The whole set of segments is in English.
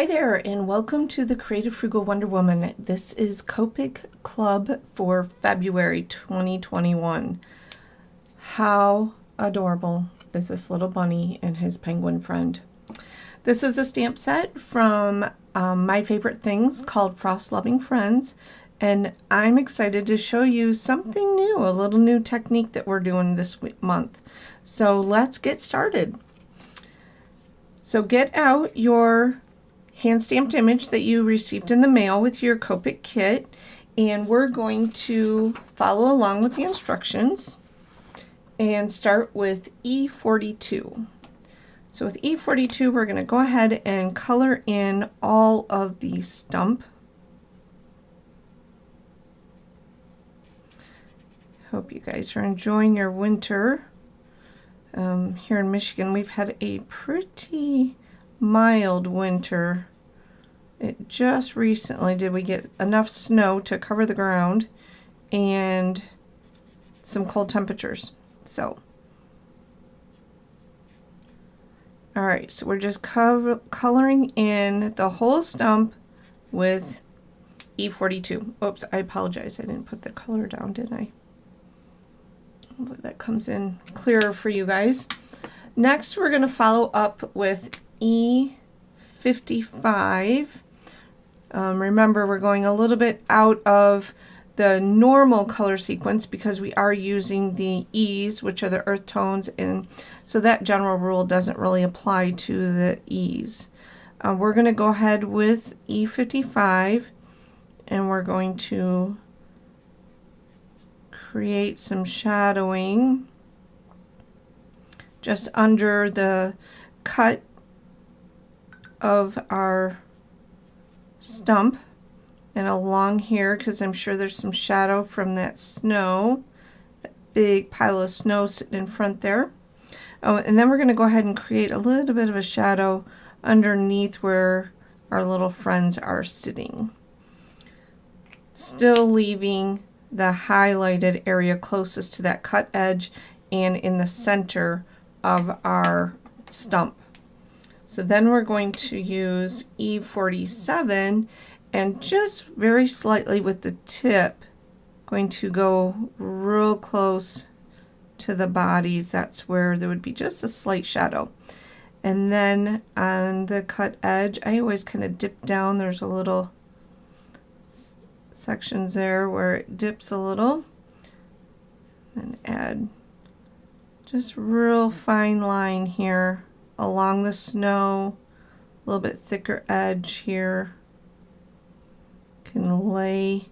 Hi there, and welcome to the Creative Frugal Wonder Woman. This is Copic Club for February 2021. How adorable is this little bunny and his penguin friend? This is a stamp set from My Favorite Things called Frost Loving Friends, and I'm excited to show you something new, a little new technique that we're doing this month. So let's get started. So get out your hand-stamped image that you received in the mail with your Copic kit, and we're going to follow along with the instructions and start with E42. So with E42, we're going to go ahead and color in all of the stump. Hope you guys are enjoying your winter. Here in Michigan, we've had a pretty mild winter. It just recently did we get enough snow to cover the ground and some cold temperatures. So, all right, so we're just coloring in the whole stump with E42. Oops, I apologize. I didn't put the color down, did I? Hopefully that comes in clearer for you guys. Next, we're going to follow up with E55. Remember, we're going a little bit out of the normal color sequence because we are using the E's, which are the earth tones, and so that general rule doesn't really apply to the E's. We're going to go ahead with E55, and we're going to create some shadowing just under the cut of our stump and along here, because I'm sure there's some shadow from that snow, that big pile of snow sitting in front there. Oh, and then we're going to go ahead and create a little bit of a shadow underneath where our little friends are sitting, still leaving the highlighted area closest to that cut edge and in the center of our stump. So then we're going to use E47 and just very slightly with the tip going to go real close to the bodies. That's where there would be just a slight shadow. And then on the cut edge, I always kind of dip down. There's a little sections there where it dips a little, and add just real fine line here along the snow, a little bit thicker edge here. Can lay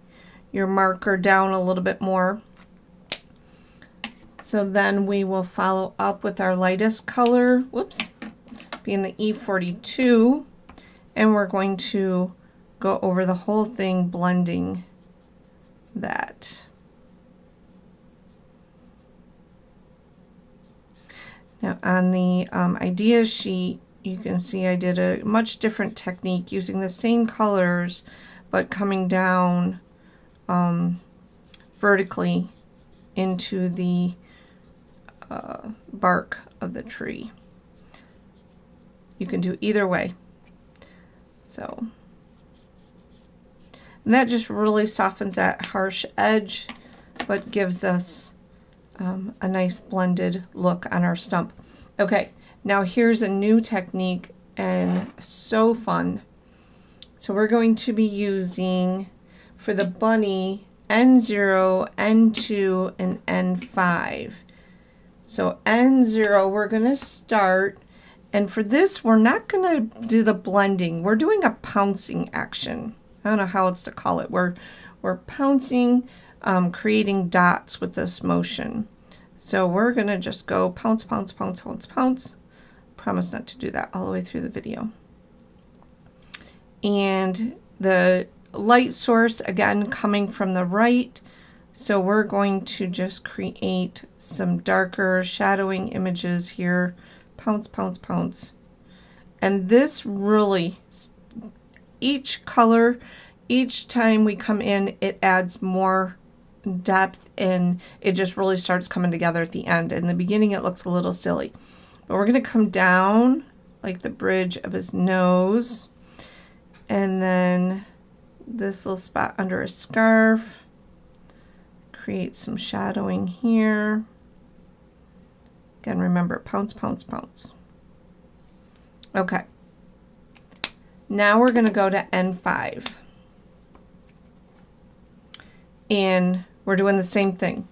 your marker down a little bit more. So then we will follow up with our lightest color, whoops, being the E42, and we're going to go over the whole thing, blending that. Now on the idea sheet, you can see I did a much different technique using the same colors but coming down vertically into the bark of the tree. You can do either way. So, and that just really softens that harsh edge, but gives us a nice blended look on our stump. Okay, now here's a new technique and so fun. So we're going to be using, for the bunny, N0, N2, and N5. So N0, we're going to start, and for this, we're not going to do the blending. We're doing a pouncing action. I don't know how else to call it. We're pouncing, creating dots with this motion. So we're going to just go pounce, pounce, pounce, pounce, pounce. Promise not to do that all the way through the video. And the light source, again, coming from the right. So we're going to just create some darker shadowing images here. Pounce, pounce, pounce. And this really, each color, each time we come in, it adds more depth, and it just really starts coming together at the end. In the beginning, it looks a little silly. But we're going to come down like the bridge of his nose, And then this little spot under a scarf. Create some shadowing here. Again, remember, pounce, pounce, pounce. Okay. Now we're going to go to N5. And we're doing the same thing.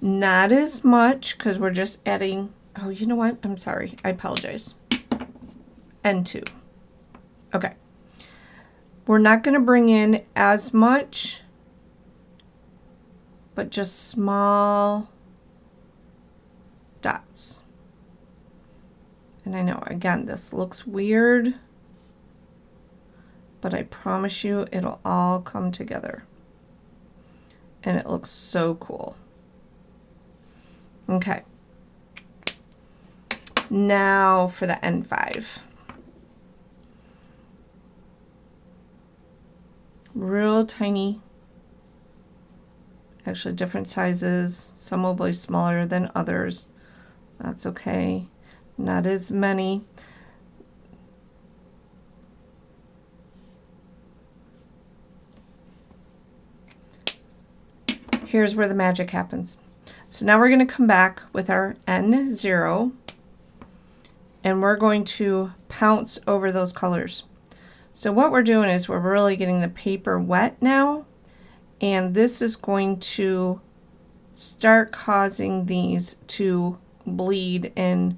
Not as much, because we're just adding, oh, you know what? I'm sorry. I apologize. N2. Okay. We're not going to bring in as much, but just small dots. And I know, again, this looks weird, but I promise you it'll all come together. And it looks so cool. Okay. Now for the N5. Real tiny, actually different sizes. Some will be smaller than others. That's okay. Not as many. Here's where the magic happens. So now we're going to come back with our N0 and we're going to pounce over those colors. So what we're doing is we're really getting the paper wet now, and this is going to start causing these to bleed and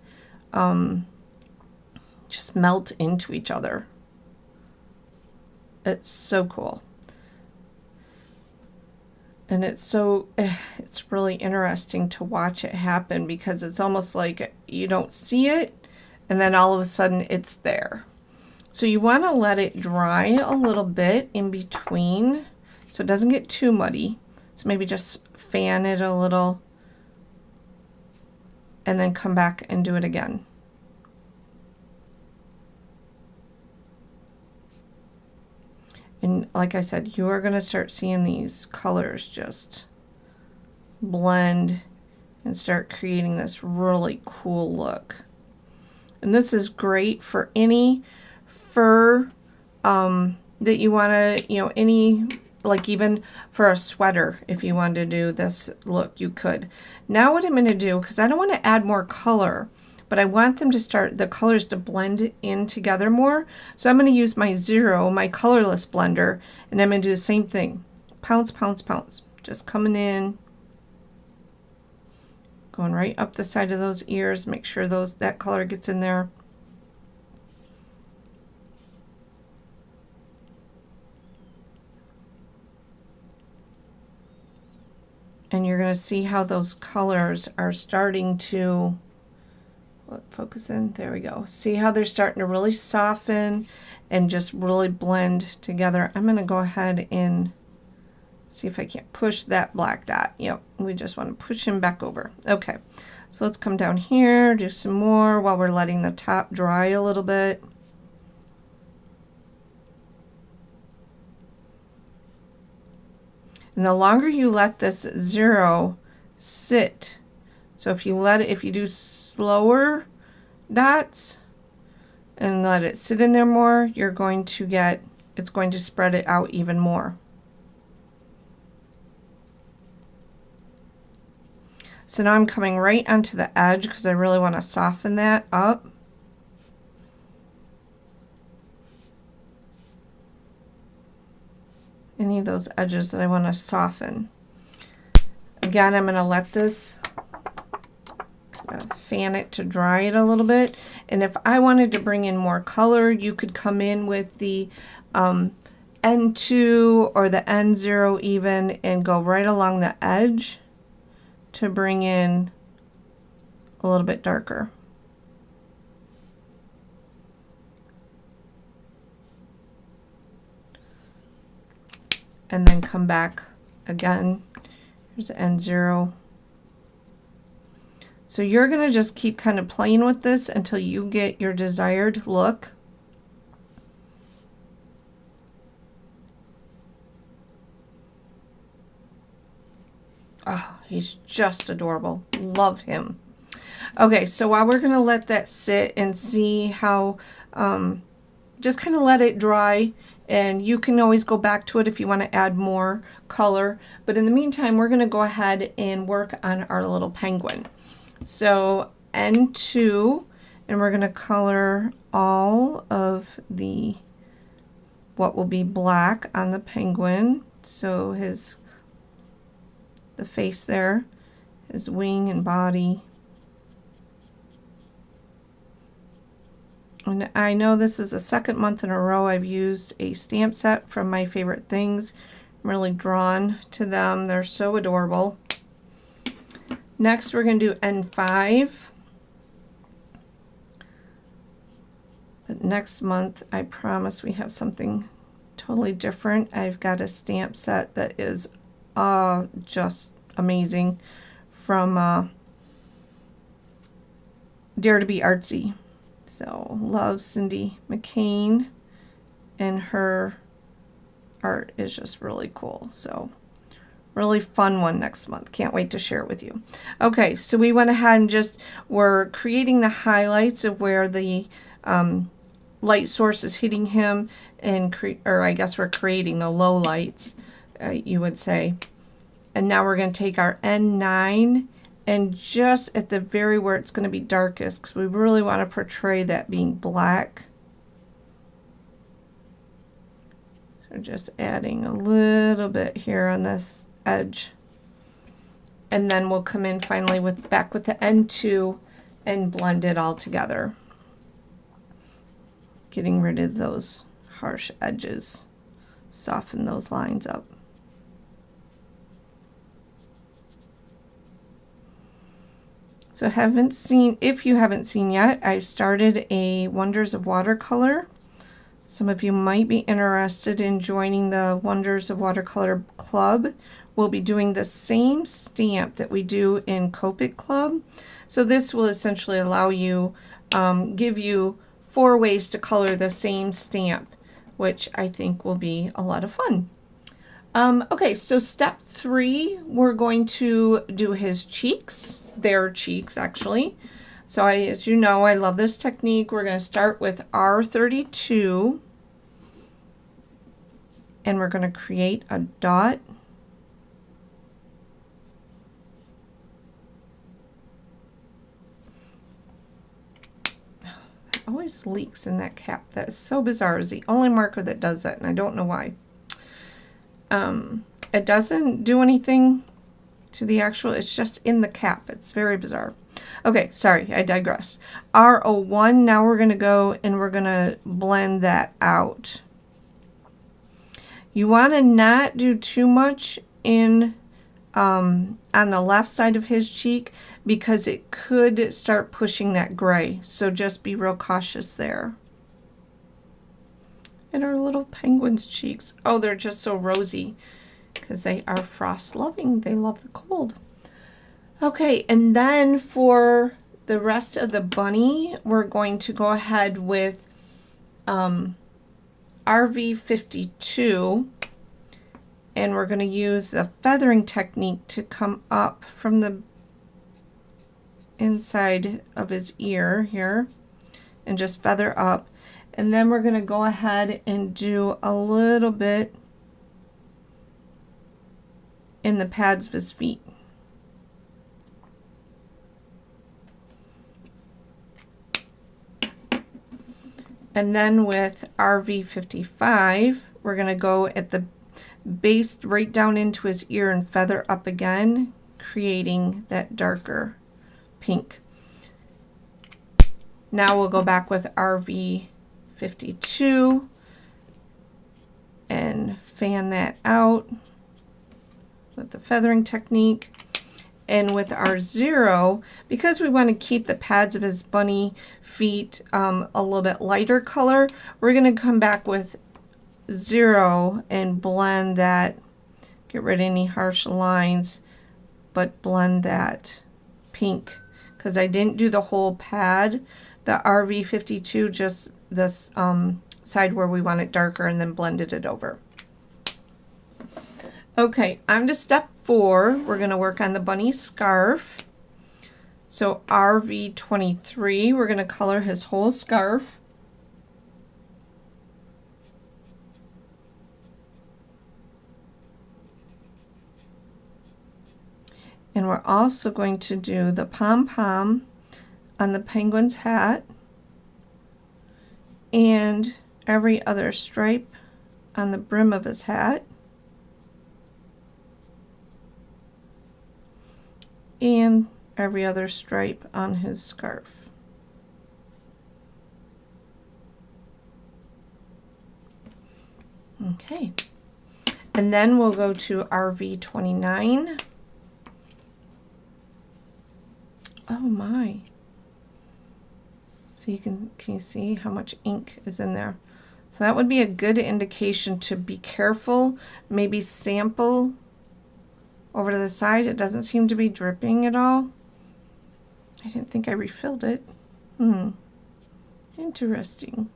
just melt into each other. It's so cool. And it's really interesting to watch it happen, because it's almost like you don't see it and then all of a sudden it's there. So you want to let it dry a little bit in between so it doesn't get too muddy. So maybe just fan it a little and then come back and do it again. And like I said, you are going to start seeing these colors just blend and start creating this really cool look. And this is great for any fur that you want to, any, like even for a sweater, if you wanted to do this look, you could. Now what I'm going to do, because I don't want to add more color, but I want them to start, the colors to blend in together more. So I'm going to use my 0, my colorless blender, and I'm going to do the same thing. Pounce, pounce, pounce. Just coming in, going right up the side of those ears, make sure that color gets in there. And you're going to see how those colors are starting to, focus in, there we go. See how they're starting to really soften and just really blend together. I'm going to go ahead and see if I can't push that black dot. Yep, we just want to push him back over. Okay, so let's come down here, do some more while we're letting the top dry a little bit. And the longer you let this 0 sit, so if you do slower dots and let it sit in there more, you're going to get, it's going to spread it out even more. So now I'm coming right onto the edge because I really want to soften that up. Any of those edges that I want to soften. Again, I'm going to let this fan it to dry it a little bit. And if I wanted to bring in more color, you could come in with the N2 or the N0 even and go right along the edge to bring in a little bit darker. And then come back again. Here's the N0. So you're going to just keep kind of playing with this until you get your desired look. Oh, he's just adorable. Love him. Okay, so while we're going to let that sit and see how, just kind of let it dry And you can always go back to it if you want to add more color. But in the meantime, we're going to go ahead and work on our little penguin. So N2, and we're going to color all of the what will be black on the penguin. So the face there, his wing and body. And I know this is the second month in a row I've used a stamp set from My Favorite Things. I'm really drawn to them. They're so adorable. Next, we're going to do N5. But next month, I promise we have something totally different. I've got a stamp set that is just amazing from Dare to Be Artsy. So, love Cindy McCain, and her art is just really cool. So, really fun one next month. Can't wait to share it with you. Okay, so we went ahead and we're creating the highlights of where the light source is hitting him, and or I guess we're creating the low lights, you would say. And now we're going to take our N9 and just at the very where it's going to be darkest, because we really want to portray that being black. So just adding a little bit here on this edge. And then we'll come in finally back with the N2 and blend it all together. Getting rid of those harsh edges. Soften those lines up. So if you haven't seen yet, I've started a Wonders of Watercolor. Some of you might be interested in joining the Wonders of Watercolor Club. We'll be doing the same stamp that we do in Copic Club. So this will essentially allow you, give you 4 ways to color the same stamp, which I think will be a lot of fun. Okay, so step 3, we're going to do his cheeks, their cheeks actually. So as you know, I love this technique. We're going to start with R32, and we're going to create a dot. It always leaks in that cap. That is so bizarre. It's the only marker that does that, and I don't know why. It doesn't do anything to the actual, it's just in the cap. It's very bizarre. Okay, sorry, I digress. R01, now we're going to go and we're going to blend that out. You want to not do too much in on the left side of his cheek, because it could start pushing that gray. So just be real cautious there. And our little penguin's cheeks. Oh, they're just so rosy because they are frost loving. They love the cold. Okay, and then for the rest of the bunny, we're going to go ahead with RV52, and we're going to use the feathering technique to come up from the inside of his ear here and just feather up. And then we're going to go ahead and do a little bit in the pads of his feet. And then with RV55, we're going to go at the base right down into his ear and feather up again, creating that darker pink. Now we'll go back with RV52 and fan that out with the feathering technique. And with our 0, because we want to keep the pads of his bunny feet a little bit lighter color, we're going to come back with 0 and blend that, get rid of any harsh lines, but blend that pink, because I didn't do the whole pad, the RV52, just this side where we want it darker, and then blended it over. Okay, on to step 4. We're going to work on the bunny scarf. So RV23, we're going to color his whole scarf. And we're also going to do the pom-pom on the penguin's hat and every other stripe on the brim of his hat. And every other stripe on his scarf. Okay, and then we'll go to RV 29. Oh my. So can you see how much ink is in there? So that would be a good indication to be careful, maybe sample over to the side. It doesn't seem to be dripping at all. I didn't think I refilled it. Interesting.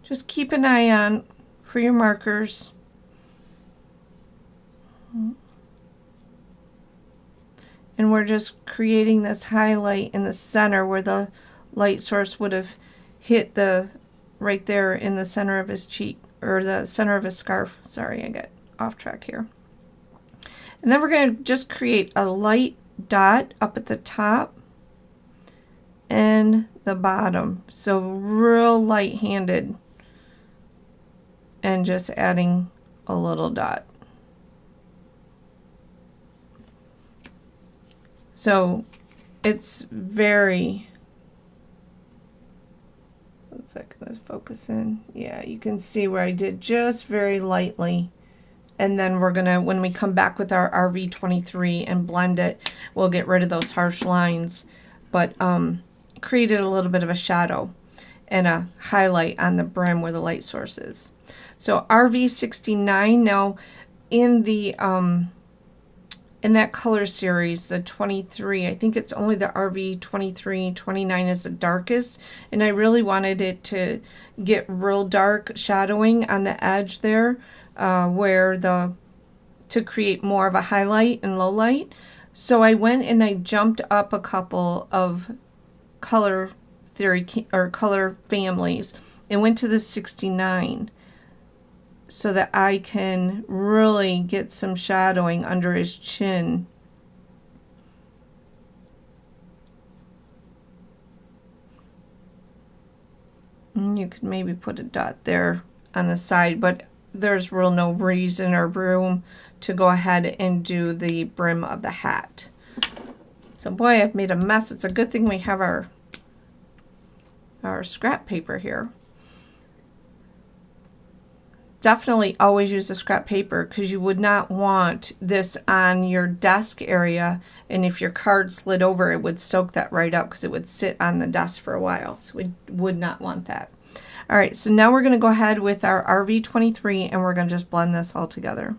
Just keep an eye on for your markers. And we're just creating this highlight in the center where the light source would have hit the right there in the center of his cheek, or the center of his scarf. Sorry, I got off track here. And then we're going to just create a light dot up at the top and the bottom. So real light-handed. And just adding a little dot. So it's very, what's that going to focus in? Yeah, you can see where I did just very lightly. And then we're going to, when we come back with our RV23 and blend it, we'll get rid of those harsh lines. But created a little bit of a shadow and a highlight on the brim where the light source is. So RV69, now in the in that color series, the 23, I think it's only the RV23, 29 is the darkest, and I really wanted it to get real dark shadowing on the edge there, to create more of a highlight and low light. So I went and I jumped up a couple of color theory or color families and went to the 69. So that I can really get some shadowing under his chin. And you could maybe put a dot there on the side, but there's real no reason or room to go ahead and do the brim of the hat. So boy, I've made a mess. It's a good thing we have our scrap paper here. Definitely always use a scrap paper, because you would not want this on your desk area, and if your card slid over, it would soak that right up because it would sit on the desk for a while. So we would not want that. All right, so now we're going to go ahead with our RV23 and we're going to just blend this all together.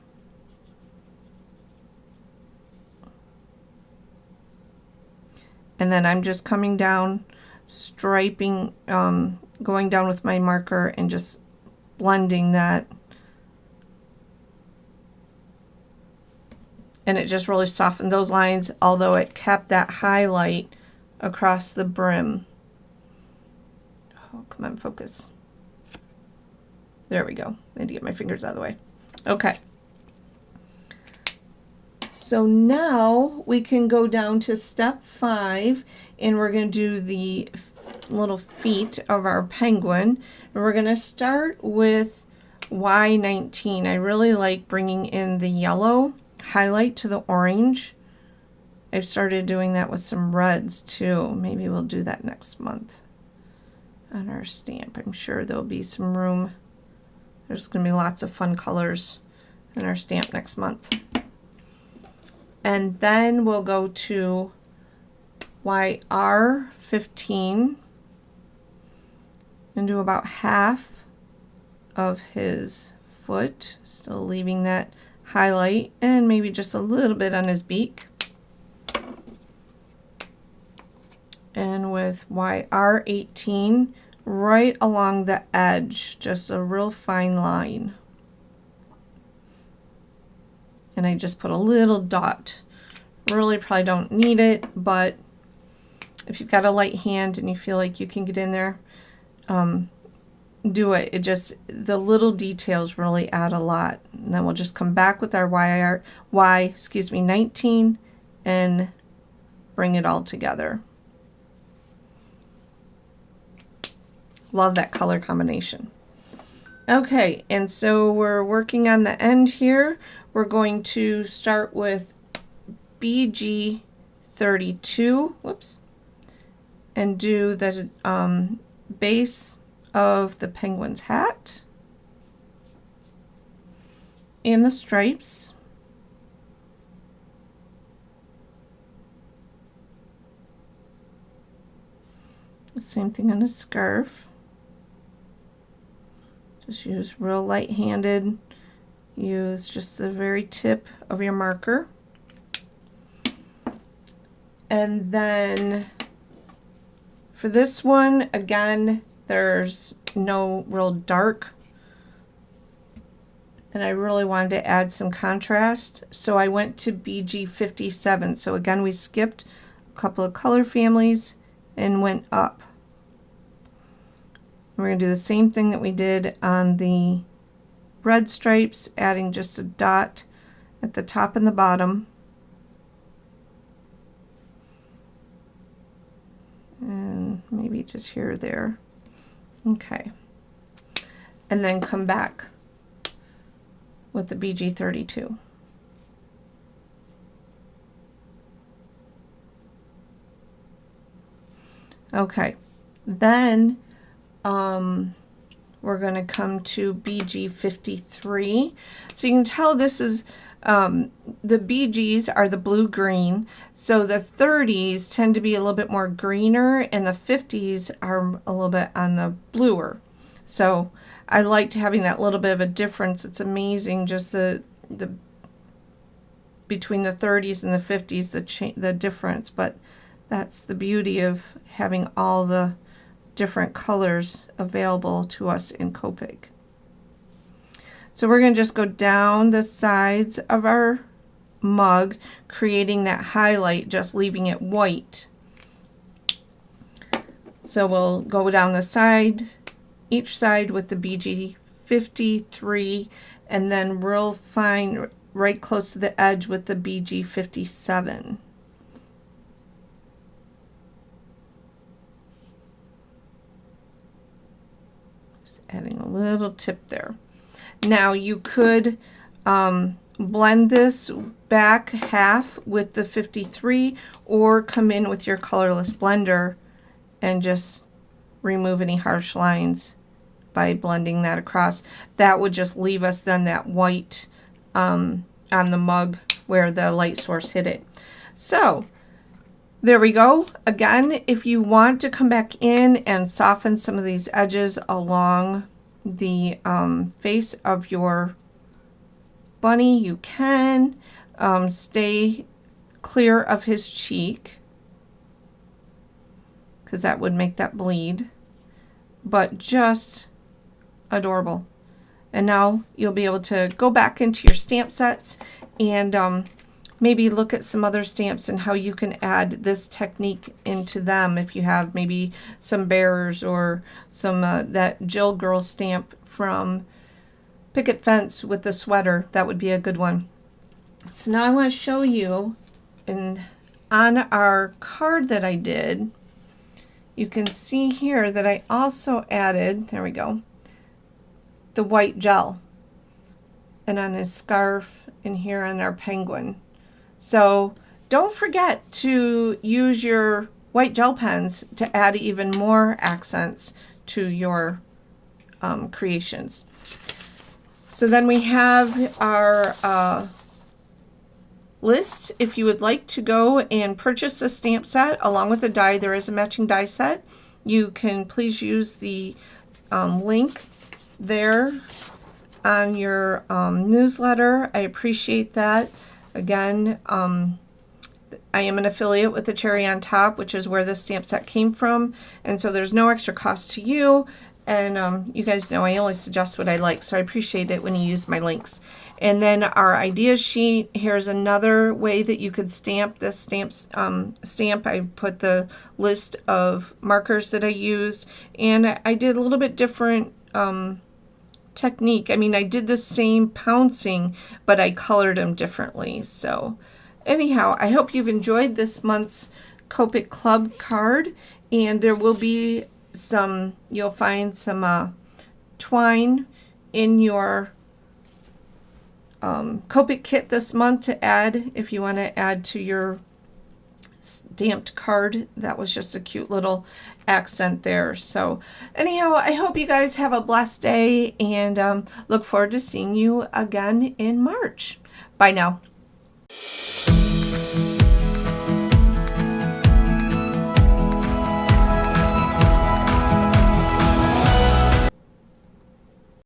And then I'm just coming down, striping, going down with my marker and just blending that, and it just really softened those lines, although it kept that highlight across the brim. Oh, come on, focus. There we go. I need to get my fingers out of the way. Okay. So now we can go down to step 5, and we're going to do the little feet of our penguin. And we're going to start with Y19. I really like bringing in the yellow highlight to the orange. I've started doing that with some reds too. Maybe we'll do that next month on our stamp. I'm sure there'll be some room. There's going to be lots of fun colors in our stamp next month. And then we'll go to YR15 and do about half of his foot, still leaving that highlight, and maybe just a little bit on his beak. And with YR18 right along the edge, just a real fine line. And I just put a little dot. Really probably don't need it, but if you've got a light hand and you feel like you can get in there, do it. It just, the little details really add a lot. And then we'll just come back with our excuse me, 19 and bring it all together. Love that color combination. Okay, and so we're working on the end here. We're going to start with BG 32, whoops, and do the base of the penguin's hat and the stripes. The same thing on the scarf. Just use real light-handed. Use just the very tip of your marker. And then for this one, again, there's no real dark. And I really wanted to add some contrast, so I went to BG 57. So again, we skipped a couple of color families and went up. We're going to do the same thing that we did on the red stripes, adding just a dot at the top and the bottom. And maybe just here or there. Okay. And then come back with the BG 32. Okay. Then we're going to come to BG 53. So you can tell this is, the BGs are the blue-green, so the 30s tend to be a little bit more greener, and the 50s are a little bit on the bluer. So I liked having that little bit of a difference. It's amazing just the between the 30s and the 50s, the difference, but that's the beauty of having all the different colors available to us in Copic. So we're going to just go down the sides of our mug, creating that highlight, just leaving it white. So we'll go down the side, each side with the BG 53, and then real fine right close to the edge with the BG 57. Adding a little tip there. Now you could blend this back half with the 53, or come in with your colorless blender and just remove any harsh lines by blending that across. That would just leave us then that white on the mug where the light source hit it. So there we go. Again, if you want to come back in and soften some of these edges along the face of your bunny, you can. Stay clear of his cheek, because that would make that bleed. But just adorable. And now you'll be able to go back into your stamp sets and maybe look at some other stamps and how you can add this technique into them. If you have maybe some bears or some that Jill Girl stamp from Picket Fence with the sweater, that would be a good one. So now I want to show you, and on our card that I did, you can see here that I also added, there we go, the white gel, and on his scarf, and here on our penguin. So don't forget to use your white gel pens to add even more accents to your creations. So then we have our list. If you would like to go and purchase a stamp set along with a die, there is a matching die set. You can please use the link there on your newsletter. I appreciate that. Again, I am an affiliate with the Cherry on Top, which is where this stamp set came from, and so there's no extra cost to you. And you guys know I only suggest what I like, so I appreciate it when you use my links. And then our idea sheet, here's another way that you could stamp this stamp. I put the list of markers that I used, and I did a little bit different technique. I mean, I did the same pouncing, but I colored them differently. So anyhow, I hope you've enjoyed this month's Copic Club card, and there will be some, you'll find some twine in your Copic kit this month to add if you want to add to your stamped card. That was just a cute little accent there. So anyhow, I hope you guys have a blessed day, and look forward to seeing you again in March. Bye now.